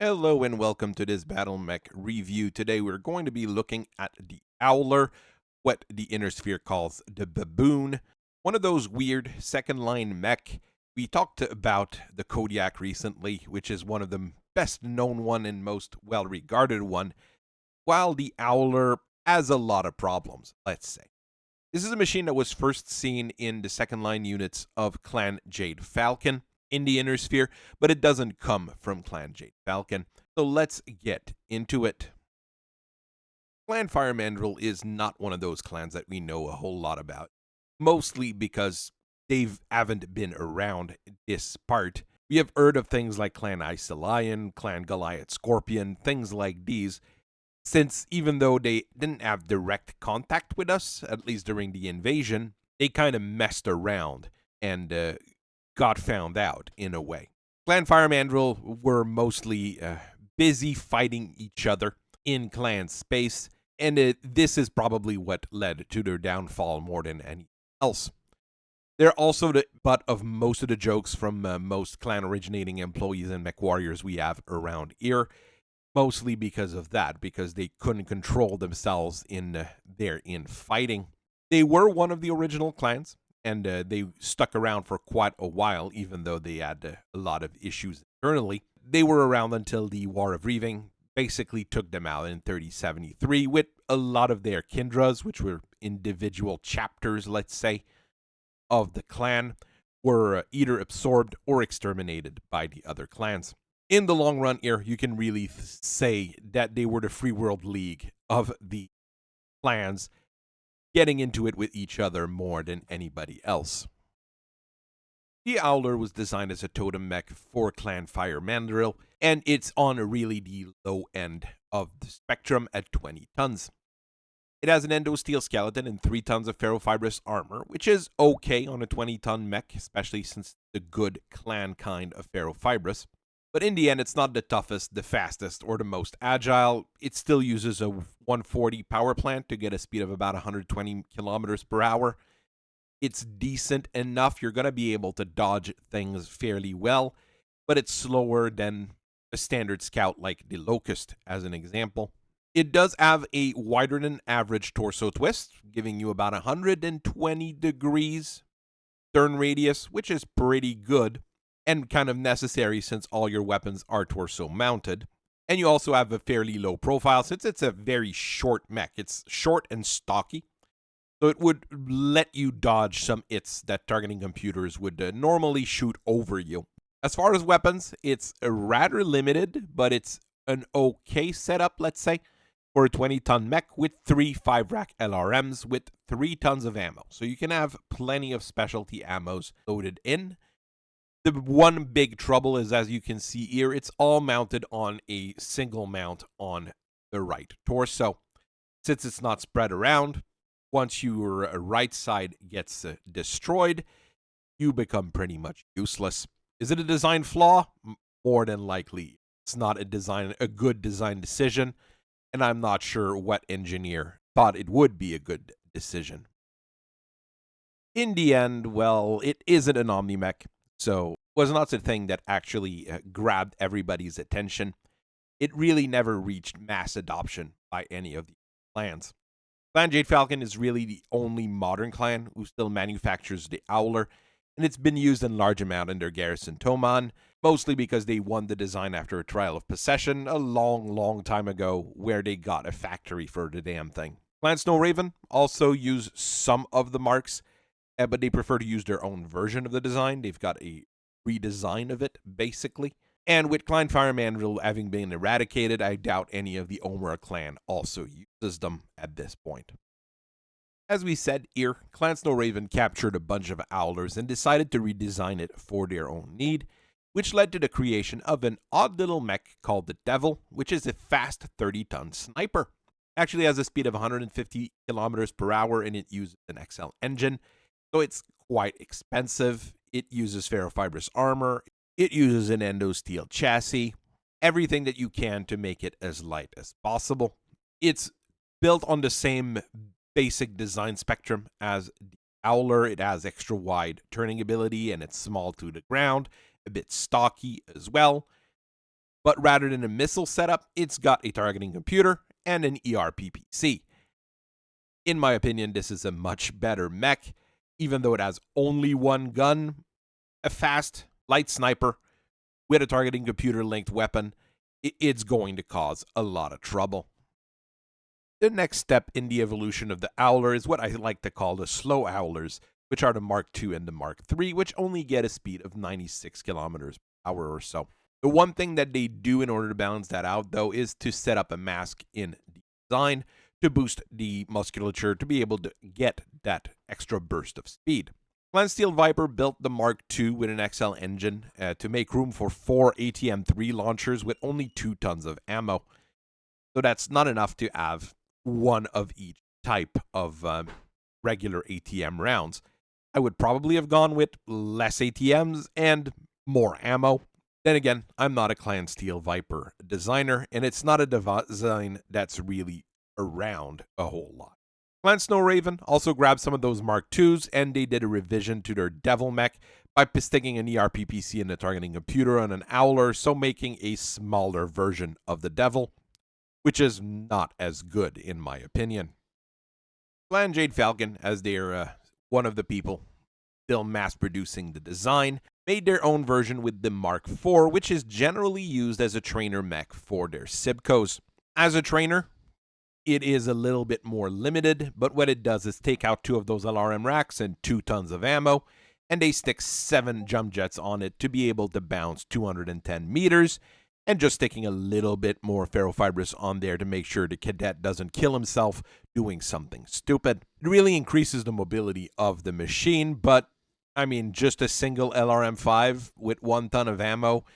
Hello and welcome to this Battlemech review. Today we're going to be looking at the Howler, what the Inner Sphere calls the Baboon, one of those weird second line mech. We talked about the Kodiak recently, which is one of the best known one and most well regarded one, while the Howler has a lot of problems, let's say. This is a machine that was first seen in the second line units of Clan Jade Falcon in the Inner Sphere, but it doesn't come from Clan Jade Falcon. So let's get into it. Clan Fire Mandrill is not one of those clans that we know a whole lot about, mostly because they haven't been around this part. We have heard of things like Clan Lion, Clan Goliath Scorpion, things like these, since even though they didn't have direct contact with us, at least during the invasion, they kind of messed around and got found out in a way. Clan Fire Mandrill were mostly busy fighting each other in clan space, and this is probably what led to their downfall more than anything else. They're also the butt of most of the jokes from most clan originating employees and Mechwarriors we have around here, mostly because of that, because they couldn't control themselves in fighting. They were one of the original clans, and they stuck around for quite a while, even though they had a lot of issues internally. They were around until the War of Reaving basically took them out in 3073, with a lot of their kindras, which were individual chapters, let's say, of the clan, were either absorbed or exterminated by the other clans. In the long run here, you can really say that they were the Free World League of the clans, getting into it with each other more than anybody else. The Howler was designed as a totem mech for Clan Fire Mandrill, and it's on really the low end of the spectrum at 20 tons. It has an endosteel skeleton and 3 tons of ferrofibrous armor, which is okay on a 20-ton mech, especially since the good clan kind of ferrofibrous. But in the end, it's not the toughest, the fastest, or the most agile. It still uses a 140 power plant to get a speed of about 120 kilometers per hour. It's decent enough. You're going to be able to dodge things fairly well, but it's slower than a standard scout like the Locust, as an example. It does have a wider than average torso twist, giving you about 120 degrees turn radius, which is pretty good and kind of necessary since all your weapons are torso mounted. And you also have a fairly low profile since it's a very short mech. It's short and stocky, so it would let you dodge some hits that targeting computers would normally shoot over you. As far as weapons, it's rather limited, but it's an okay setup, let's say, for a 20-ton mech with 3 5-rack LRMs with 3 tons of ammo. So you can have plenty of specialty ammos loaded in. The one big trouble is, as you can see here, it's all mounted on a single mount on the right torso. Since it's not spread around, once your right side gets destroyed, you become pretty much useless. Is it a design flaw? More than likely. It's not a good design decision, and I'm not sure what engineer thought it would be a good decision. In the end, well, it isn't an Omni-Mech, so it was not the thing that actually grabbed everybody's attention. It really never reached mass adoption by any of the clans. Clan Jade Falcon is really the only modern clan who still manufactures the Howler, and it's been used in large amount in their garrison Totem, mostly because they won the design after a trial of possession a long time ago, where they got a factory for the damn thing. Clan Snow Raven also use some of the marks, but they prefer to use their own version of the design. They've got a redesign of it, basically. And with Clan Fire Mandrill having been eradicated, I doubt any of the Omura clan also uses them at this point. As we said here, Clan Snow Raven captured a bunch of Howlers and decided to redesign it for their own need, which led to the creation of an odd little mech called the Devil, which is a fast 30-ton sniper. Actually has a speed of 150 kilometers per hour, and it uses an XL engine, so it's quite expensive. It uses ferrofibrous armor. It uses an endosteel chassis, everything that you can to make it as light as possible. It's built on the same basic design spectrum as the Howler. It has extra wide turning ability, and it's small to the ground, a bit stocky as well. But rather than a missile setup, it's got a targeting computer and an ERPPC. In my opinion, this is a much better mech, even though it has only one gun, a fast, light sniper with a targeting computer-linked weapon. It's going to cause a lot of trouble. The next step in the evolution of the Howler is what I like to call the slow Howlers, which are the Mark II and the Mark III, which only get a speed of 96 kilometers per hour or so. The one thing that they do in order to balance that out, though, is to set up a mask in the design to boost the musculature to be able to get that extra burst of speed. Landsteel Viper built the Mark II with an XL engine to make room for 4 ATM-3 launchers with only 2 tons of ammo. So that's not enough to have one of each type of regular ATM rounds. I would probably have gone with less ATMs and more ammo. Then again, I'm not a Landsteel Viper designer, and it's not a design that's really around a whole lot. Clan Snow Raven also grabbed some of those Mark IIs, and they did a revision to their Devil mech by sticking an ERPPC in the targeting computer on an Howler, so making a smaller version of the Devil, which is not as good in my opinion. Clan Jade Falcon, as they're one of the people still mass-producing the design, made their own version with the Mark IV, which is generally used as a trainer mech for their Sibcos. As a trainer, it is a little bit more limited, but what it does is take out 2 of those LRM racks and 2 tons of ammo, and they stick 7 jump jets on it to be able to bounce 210 meters, and just sticking a little bit more ferrofibrous on there to make sure the cadet doesn't kill himself doing something stupid. It really increases the mobility of the machine, but I mean, just a single LRM-5 with 1 ton of ammo,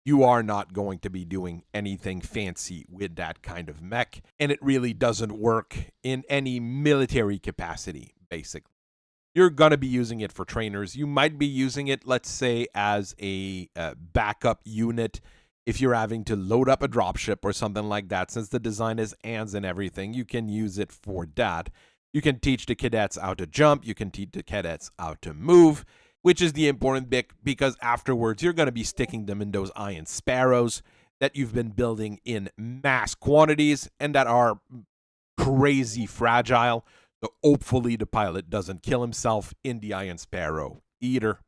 you are not going to be doing anything fancy with that kind of mech, and it really doesn't work in any military capacity, basically. You're going to be using it for trainers. You might be using it, let's say, as a backup unit if you're having to load up a dropship or something like that. Since the design is ANS and everything, you can use it for that. You can teach the cadets how to jump. You can teach the cadets how to move, which is the important bit, because afterwards you're going to be sticking them in those iron sparrows that you've been building in mass quantities and that are crazy fragile. So hopefully the pilot doesn't kill himself in the iron sparrow either.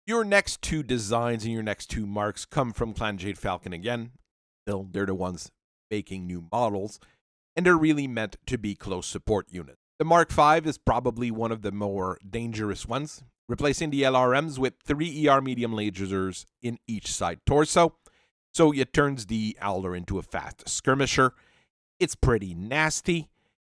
Your next 2 designs and your next 2 marks come from Clan Jade Falcon again. They're the ones making new models, and they're really meant to be close support units. The Mark V is probably one of the more dangerous ones, replacing the LRMs with 3 ER medium lasers in each side torso. So it turns the Howler into a fast skirmisher. It's pretty nasty.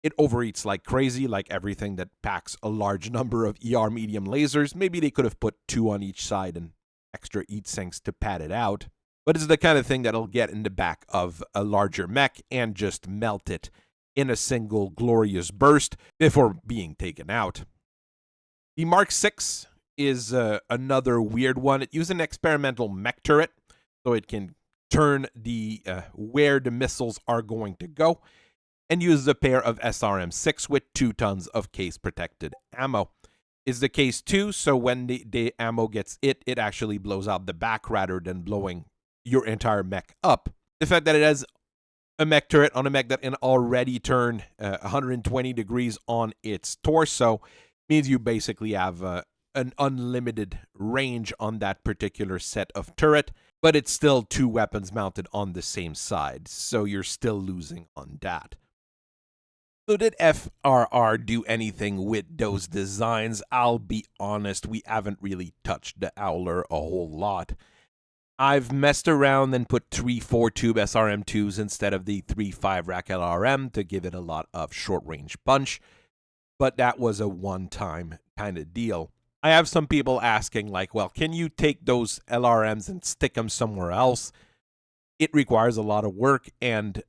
It overeats like crazy, like everything that packs a large number of ER medium lasers. Maybe they could have put 2 on each side and extra heat sinks to pad it out. But it's the kind of thing that'll get in the back of a larger mech and just melt it in a single glorious burst before being taken out. The Mark VI is another weird one. It uses an experimental mech turret, so it can turn the where the missiles are going to go, and uses a pair of SRM-6 with 2 tons of case-protected ammo. Is the case 2, so when the ammo gets it actually blows out the back rather than blowing your entire mech up. The fact that it has a mech turret on a mech that can already turn 120 degrees on its torso means you basically have an unlimited range on that particular set of turret, but it's still 2 weapons mounted on the same side, so you're still losing on that. So did FRR do anything with those designs? I'll be honest, we haven't really touched the Howler a whole lot. I've messed around and put 3 4-tube SRM2s instead of the 3-5 rack LRM to give it a lot of short-range punch, but that was a one-time kind of deal. I have some people asking, like, well, can you take those LRMs and stick them somewhere else? It requires a lot of work and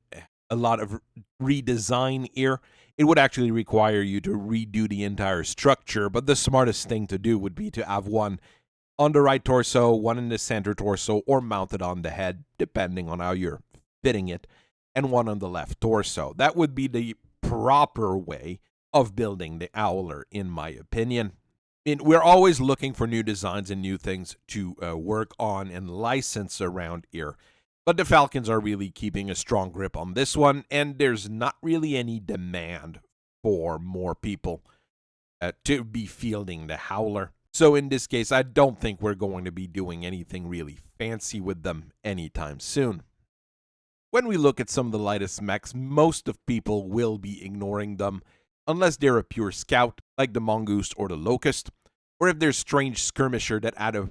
a lot of redesign here. It would actually require you to redo the entire structure, but the smartest thing to do would be to have one on the right torso, one in the center torso, or mounted on the head, depending on how you're fitting it, and one on the left torso. That would be the proper way of building the Howler, in my opinion. mean, we're always looking for new designs and new things to work on and license around here. But the Falcons are really keeping a strong grip on this one, and there's not really any demand for more people to be fielding the Howler. So in this case, I don't think we're going to be doing anything really fancy with them anytime soon. When we look at some of the lightest mechs, most of people will be ignoring them unless they're a pure scout like the Mongoose or the Locust, or if they're strange skirmisher that add a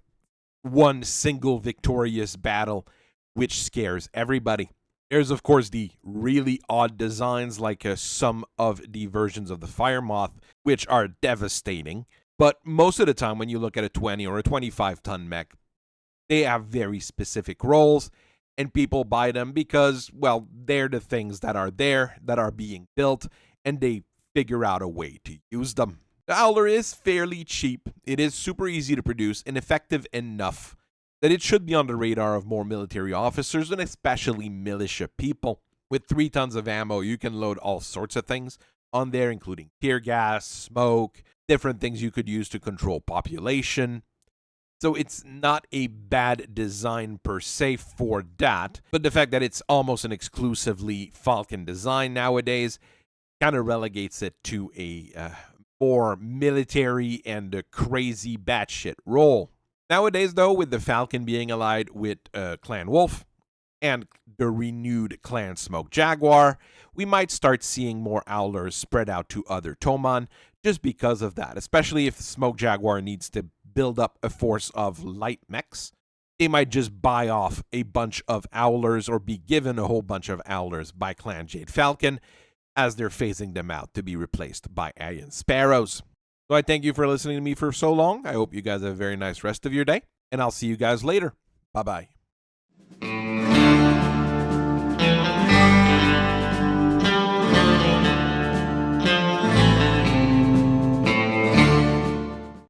one single victorious battle which scares everybody. There's of course the really odd designs like some of the versions of the Fire Moth, which are devastating, but most of the time when you look at a 20 or a 25-ton mech, they have very specific roles, and people buy them because, well, they're the things that are there, that are being built, and they figure out a way to use them. The Howler is fairly cheap, it is super easy to produce, and effective enough that it should be on the radar of more military officers and especially militia people. With 3 tons of ammo, you can load all sorts of things on there, including tear gas, smoke, different things you could use to control population. So it's not a bad design per se for that, but the fact that it's almost an exclusively Falcon design nowadays kind of relegates it to a more military and a crazy batshit role. Nowadays, though, with the Falcon being allied with Clan Wolf and the renewed Clan Smoke Jaguar, we might start seeing more Howlers spread out to other Toman just because of that, especially if Smoke Jaguar needs to build up a force of light mechs. They might just buy off a bunch of Howlers or be given a whole bunch of Howlers by Clan Jade Falcon as they're phasing them out to be replaced by Iron Sparrows. So I thank you for listening to me for so long. I hope you guys have a very nice rest of your day, and I'll see you guys later. Bye-bye.